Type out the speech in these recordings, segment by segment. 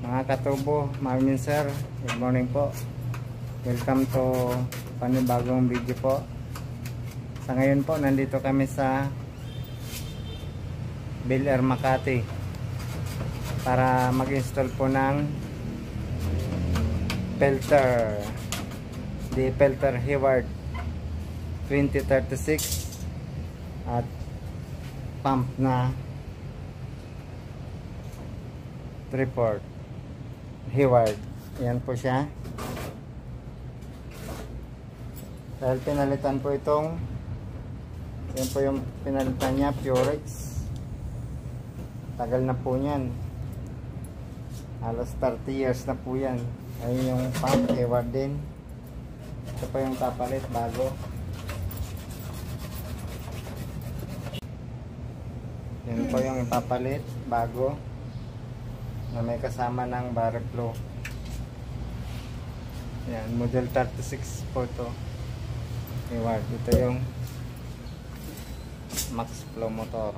Mga katubo, Marvin sir, good morning po. Welcome to panibagong video po. Sa ngayon po, nandito kami sa Bel Air Makati para mag-install po ng filter, the filter Hayward 2036 at pump na 3/4 Hayward. Yan po siya. Dahil pinalitan po itong, yan po yung pinalitan niya, Purex. Tagal na po yan. Halos 30 years na po yan. Ayun yung pump, Hayward din. Ito po yung kapalit, bago. Yan po yung ipapalit, bago, na may kasama ng barrel flow. Yan, model 36 po ito. Hayward. Ito yung max flow motor.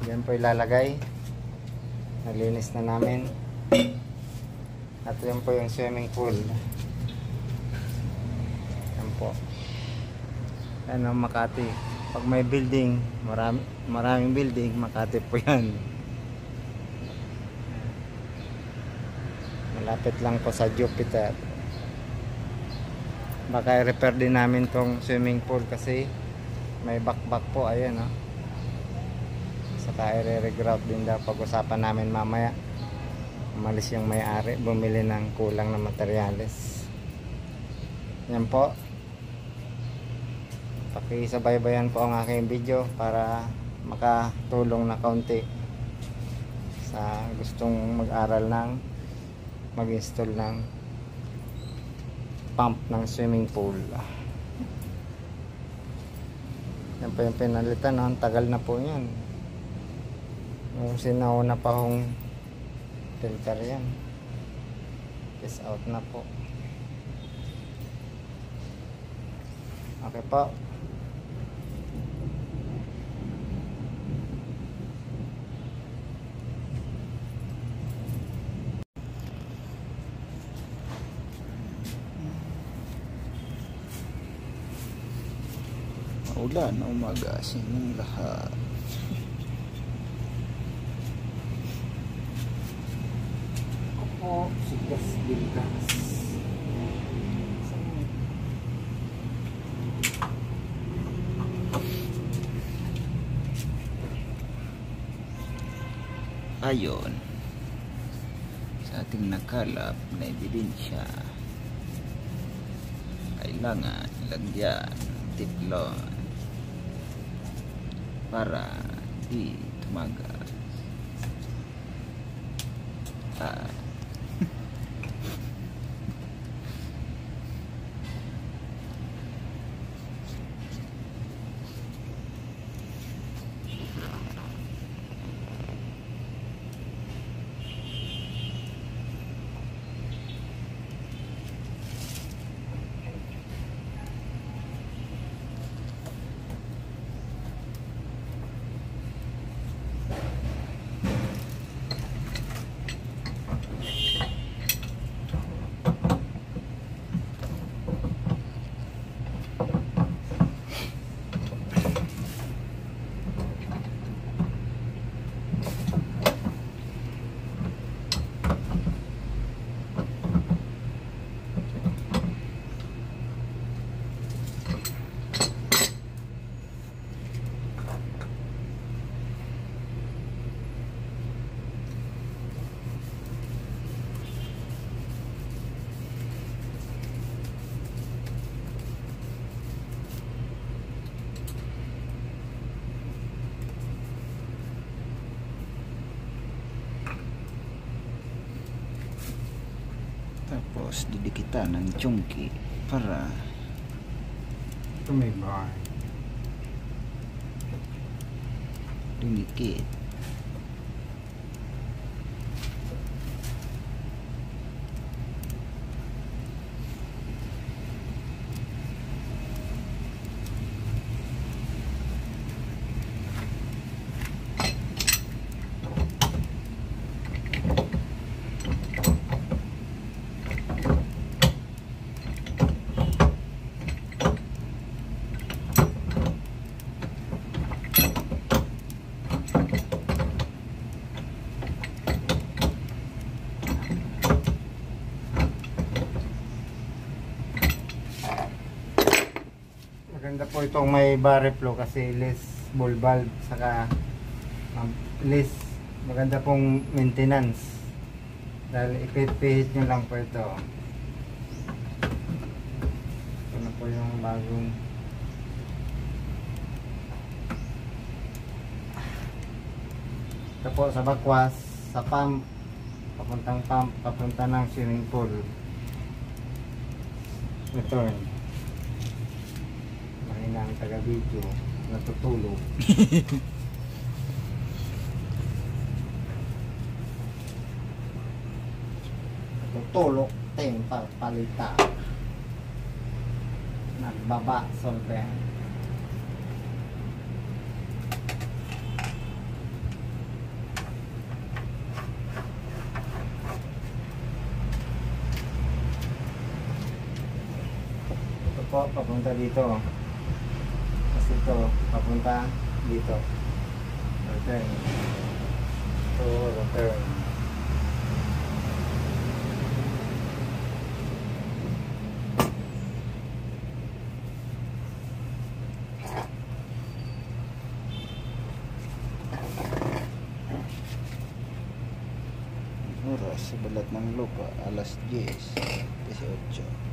Yan po ilalagay. Nalinis na namin. At yan po yung swimming pool. Yan po. Yan ang Makati. Pag may building, maraming building, Makati po yan. Malapit lang po sa Jupiter. Baka i-repair din namin tong swimming pool kasi may bakbak po. Ayan, oh. Saka i-regrout din daw. Pag-usapan namin mamaya. Umalis yung may-ari, bumili ng kulang na materyales. Yan po. Pakisabay-bayan po ang aking video para makatulong na kaunti sa gustong mag-aral ng mag-install ng pump ng swimming pool. Yan po yung pinalitan, no? Tagal na po yan. Yung sinauna pa hong filter yan. Is out na po. Okay po. Ulan na umaga sa inyong lahat. Ako po, si Gas Bilgas. Ayon sa ating nakalap na ebidensya, kailangan lagyan tiplon para di tumagas. Tapos didikitan ng chunky para Tumibay. dumikit. Maganda po itong may barrel flow kasi less ball valve, saka less, maganda pong maintenance dahil ipit-pihit nyo lang po ito. Ito na po yung bagong ito po sa bakwas, sa pump, papuntang pump, papunta ng swimming pool. Return. Mahina ang taga-video, natutulog. Natutulog, palita. Nagbaba, solvent. Po, papunta dito kasi ito papunta dito, return, so return. Oras sa balat ng lupa, alas 10:18.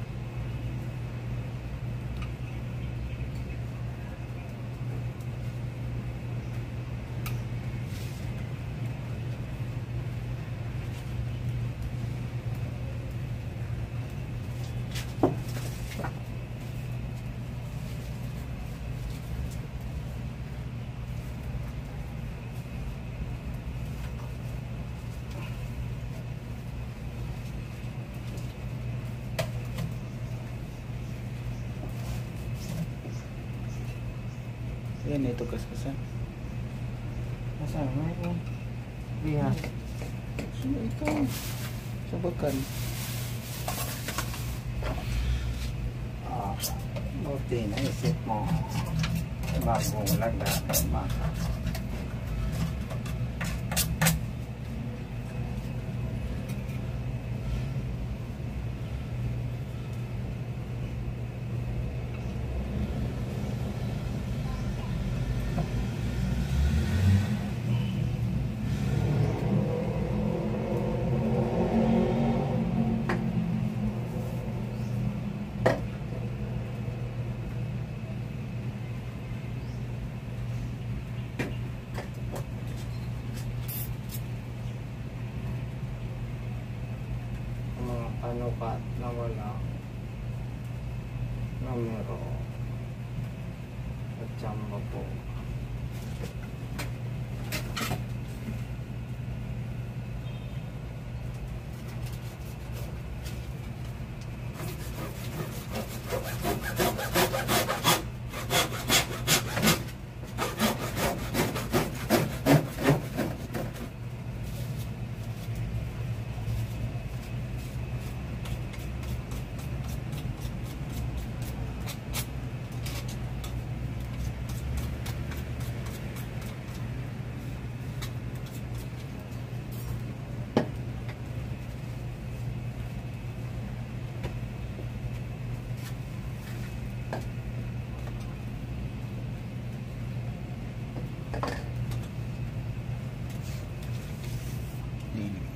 Yan ito kaskasan. Nasaan? Mayroon bihas. So ito sa bakal. Buti na isip mo bagong lagda ba? Ano pa nawala numero at jamba po.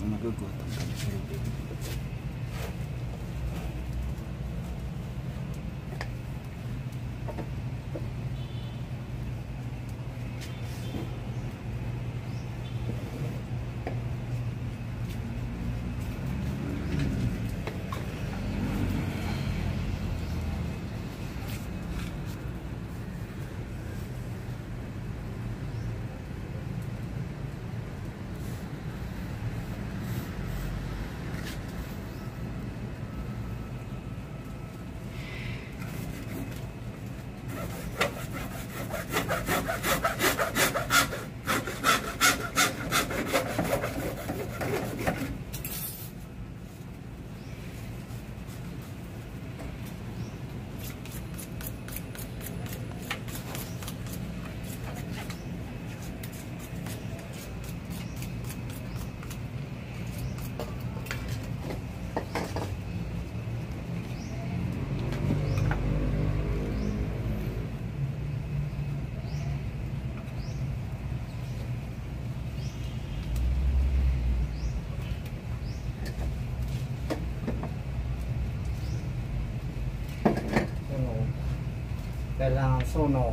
Magugutom ka na. kailangan sunog.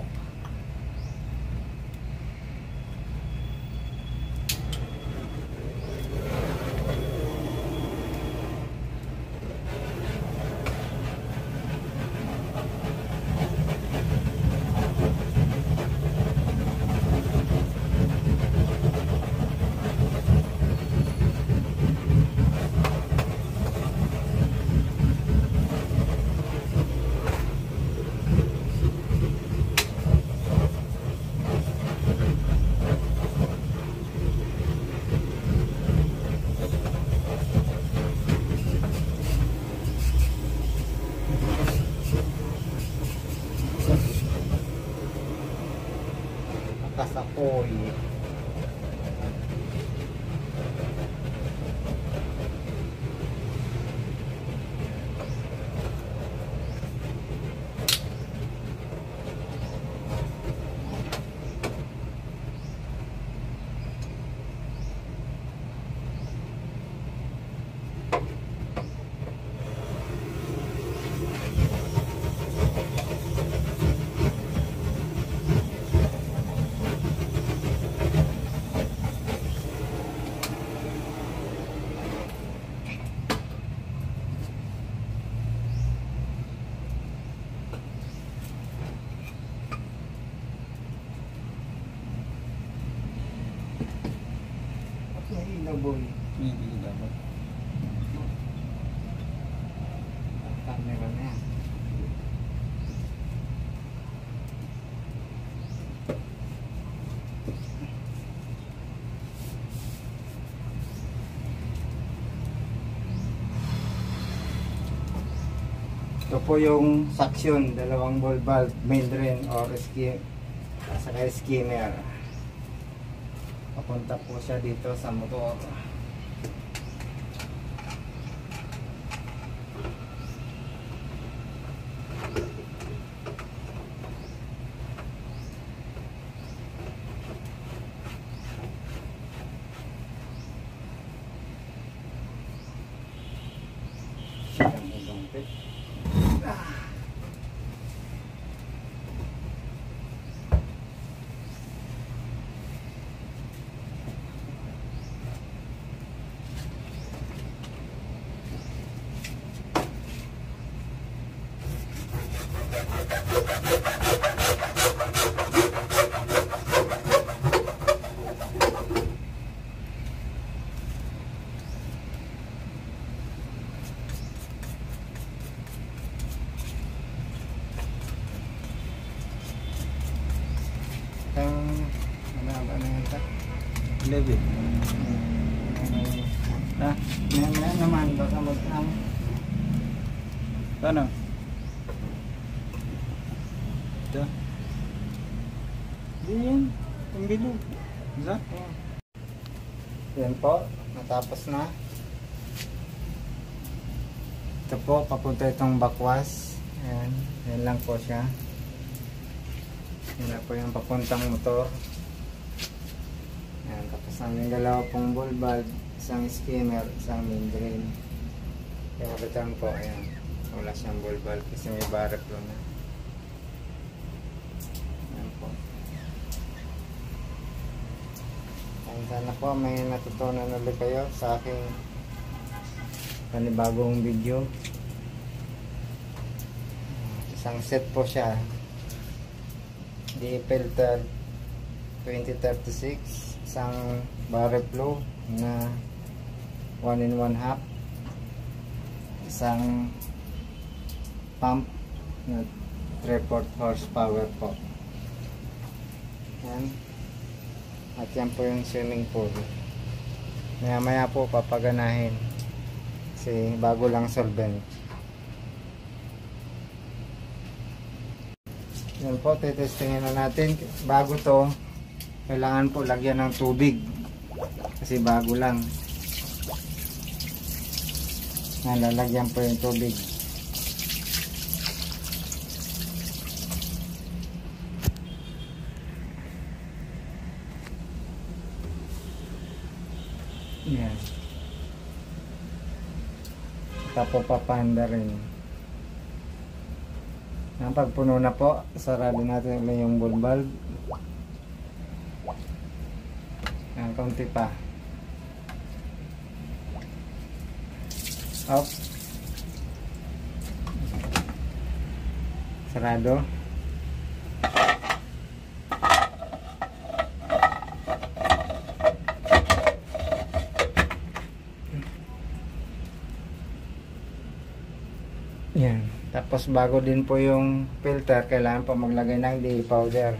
Kasapoy. Boy. Hindi dapat. Camera na yan. Ito po yung suction, dalawang ball valve, main drain or saka skimmer. Papunta po siya dito sa motor. Ano na yan ta? 11. Ha? Yan naman, baka mag-am. Ano? Ito. Di yan, yung bilog. Isa? Yan po, natapos na. Ito po, papunta itong bakwas. Ayan, yan lang po siya. Yan lang po yung papuntang motor. Ayan, tapos namin dalawa pong ball valve, isang skimmer, isang main drain. Yung return po, ayan. Wala siyang ball valve kasi may barrel na. Ayan po. Ayan, sana po may natutunan ulit kayo sa aking panibagong video. Isang set po siya. DE filter 2036, isang barrel flow na 1 in 1/2, isang pump na 3/4 horsepower po. Yan. At yan po yung swimming pool. Maya maya po papaganahin kasi bago lang solvent. Yan po, titestingin na natin. Bago to, kailangan po lagyan ng tubig kasi bago lang. Nalalagyan po yung tubig. Yan. Tapos papanda rin. Pag puno na po, sarado natin ulit yung ball valve. Yan, kaunti pa. Up. Sarado. Yan. Tapos bago din po yung filter, kailangan po maglagay ng DE powder.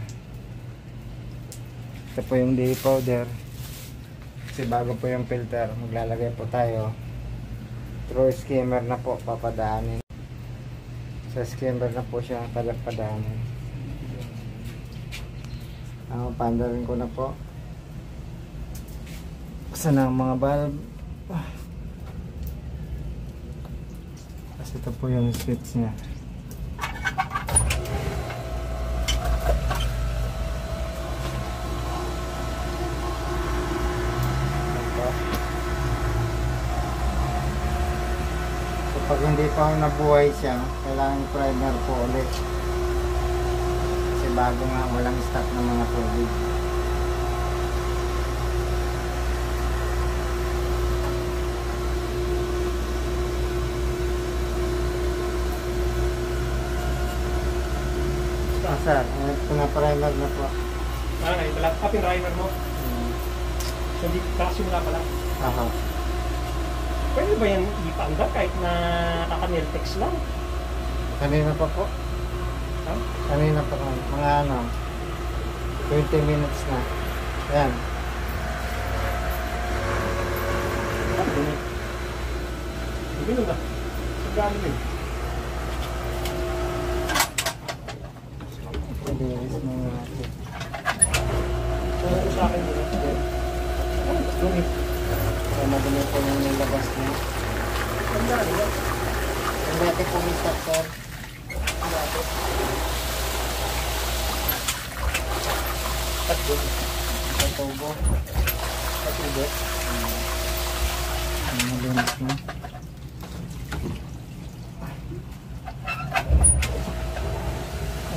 Ito po yung DE powder. Kasi bago po yung filter, maglalagay po tayo. Through skimmer na po papadaanin. Sa skimmer na po siya padaanin. Pandarin ko na po. Saan ang mga valve? Kasi ito po yung switch niya. So pag hindi pa nabuhay siya, kailangan primer po ulit. Kasi bago nga walang stock ng mga tubig. Sir, pina-primer na po. Ito lang, pin-primer mo. So, hindi kakasimula pa lang. Aha. Pwede ba yan ipangga kahit na naka-Niltex lang? Kanina pa po. Ha? Kanina pa po. Mga 20 minutes na. Ayan. Hindi na. So, gano'n yun. Pabilis na natin. So, sa akin din. Dumi. So, madumi po yung nilabas niya. Ang dami yan. Ang dati po yung stock, sir. Ang dati. Tatlo. Sa tubo. Tatlo. Ang malinis na.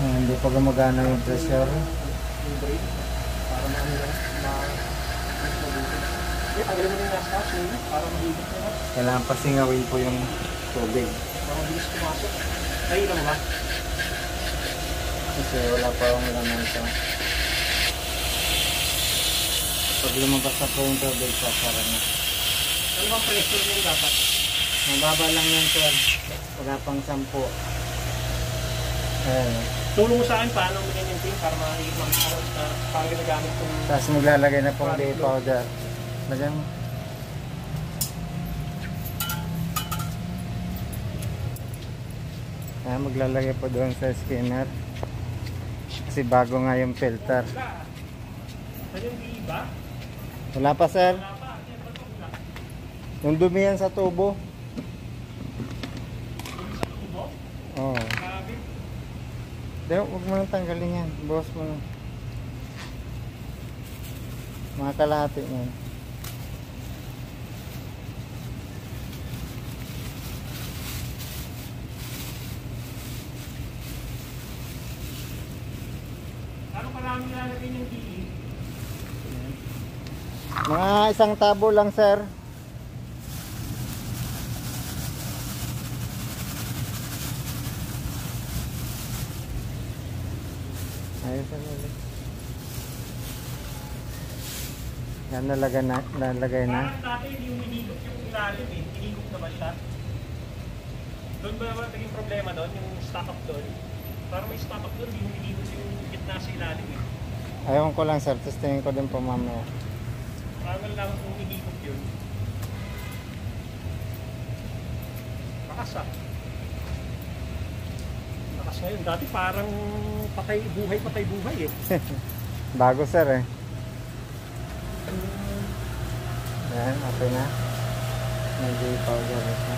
Hindi pa gumagana yung pressure. Yung brake. Para maano lang. Tanggalin mo yung nasa house nila. Para mahigit na. Kailangan pasingawin po yung tubig. Para mabilis pumasok. Ay, lang ba? Kasi wala pa akong laman ito. Pag lumabas na po yung tubig, sasara na. Ano bang pressure niya dapat? Mababa lang yan, sir. Wala pang 10. Ayan. Tulong mo sa akin paano mo ganyan din para makikita ako na parang ginagamit kong... Tapos maglalagay na pong DE powder. Lagyan mo. Ayan, maglalagay po doon sa skimmer. Kasi bago nga yung filter. Ano yung iba? Wala pa, sir. Yung dumi yan sa tubo. Oo. Huwag mo nang tanggalin yan. Bawas mo na. Mga kalahati yan. Ano karami nilalagay yung DE? Mga 1 tabo lang, sir. Ayos na ulit. Yan, nalagay na. Parang dati hindi yung hinigop yung ilalim eh. Hinigop na ba siya? Doon ba naging problema doon? Yung stock up doon? Parang may stock up doon, hindi yung hinigop yung gitna sa ilalim eh. Ayaw ko lang, sir. Testingin ko din po mamaya. Parang lang kung hinigop yun. Bakas ah. Bakas ngayon. Dati parang patay buhay eh. Bago, sir eh. Ayan, okay na. Medyo powder na.